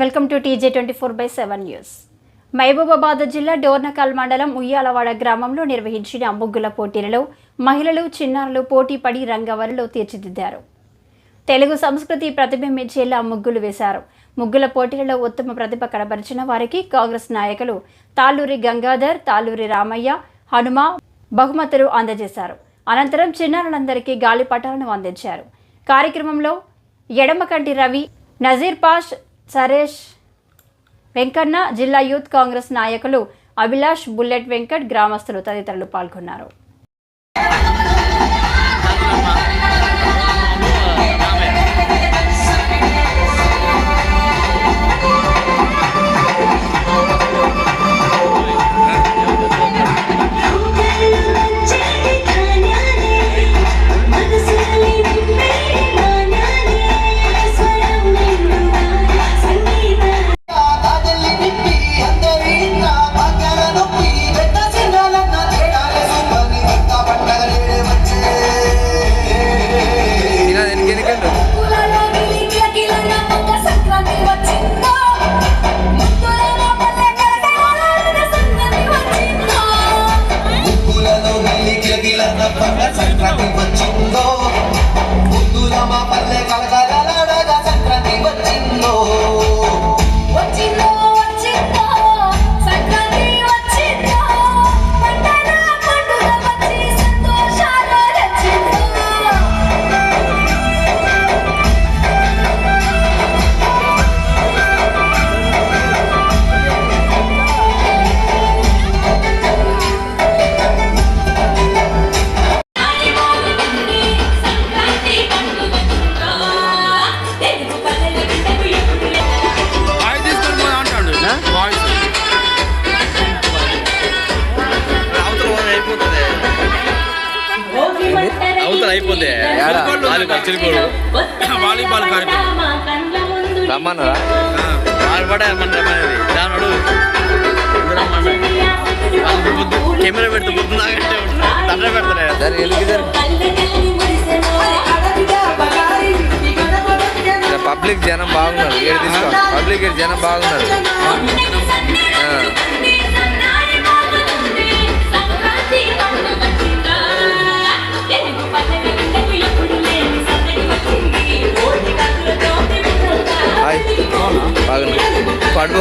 Welcome to TJ24/7 news. Mahabubabad జిల్లా డోర్నకల్ మండలం ఉయ్యాలవాడ గ్రామంలో నిర్వహించిన ముగ్గుల పోటీలలో మహిళలు చిన్నారులు పోటీ పడి రంగవల్లిలో తీర్చిదిద్దారు. తెలుగు సంస్కృతి ప్రతిబింబించేలా ముగ్గులు వేశారు. ముగ్గుల పోటీలలో ఉత్తమ ప్రతిభ కనబరిచిన వారికి కాంగ్రెస్ నాయకులు తాళ్ళూరి గంగాధర్, తాళ్ళూరి రామయ్య, హనుమ బహుమతులు అందజేశారు. అనంతరం చిన్నారులందరికీ గాలిపటాలను అందించారు. కార్యక్రమంలో ఎడమకంటి రవి, నజీర్ పాష్, సరేష్, వెంకన్న, జిల్లా యూత్ కాంగ్రెస్ నాయకులు అభిలాష్, బుల్లెట్ వెంకట్, గ్రామస్తులు తదితరులు పాల్గొన్నారు. అయిపోతే వాలీబాల్ కార్యక్రమం రమ్మన్నారా దాని కెమెరా పెడితే పొద్దున్నాకంటే తండ్రి పెడతారు. పబ్లిక్ జనం బాగున్నారు, పబ్లిక్ జనం బాగున్నారు. పడుకో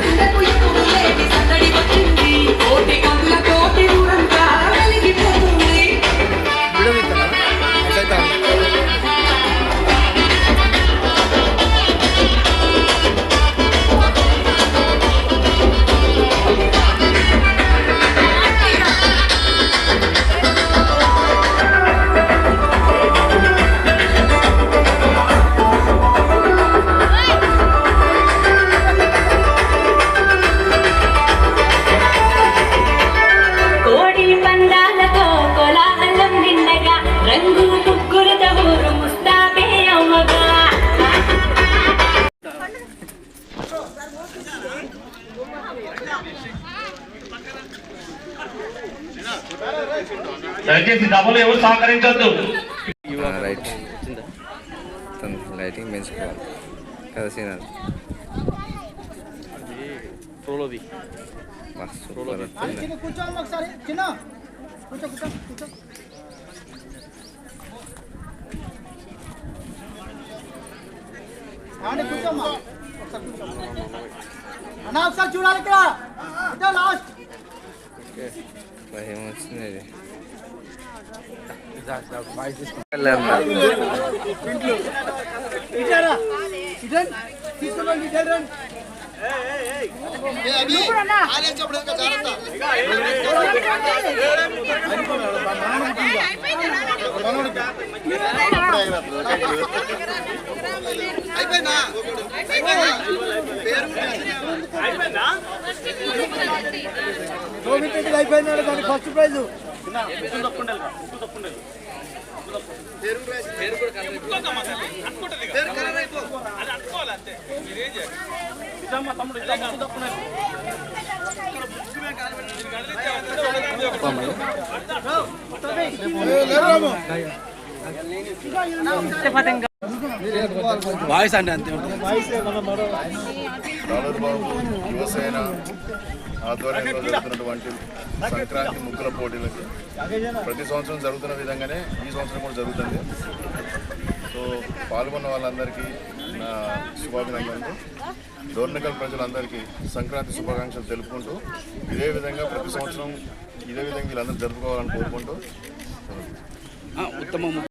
దయచేసి డబ్బులు ఎవరు సహకరించద్దు. రైట్ లైటింగ్ పెంచుకోవాలి కదా సీనర్. ఒకసారి చూడాలి ఇక్కడ లాస్ట్ ఏమొచ్చింది ఇది అయిపోయిందా దానికి ఫస్ట్ ప్రైజ్ వాయిస్ అంటే అంతే ఉంటుంది. డాలర్ బాబు యువసేన ఆధ్వర్యంలో జరుగుతున్నటువంటి సంక్రాంతి ముగ్గుల పోటీలకి ప్రతి సంవత్సరం జరుగుతున్న విధంగానే ఈ సంవత్సరం కూడా జరుగుతుంది. సో పాల్గొన్న వాళ్ళందరికీ నా శుభాభినందనలు. డోర్నకల్ ప్రజలందరికీ సంక్రాంతి శుభాకాంక్షలు తెలుపుకుంటూ ఇదే విధంగా ప్రతి సంవత్సరం ఇదే విధంగా వీళ్ళందరూ జరుపుకోవాలని కోరుకుంటూ ఉత్తమ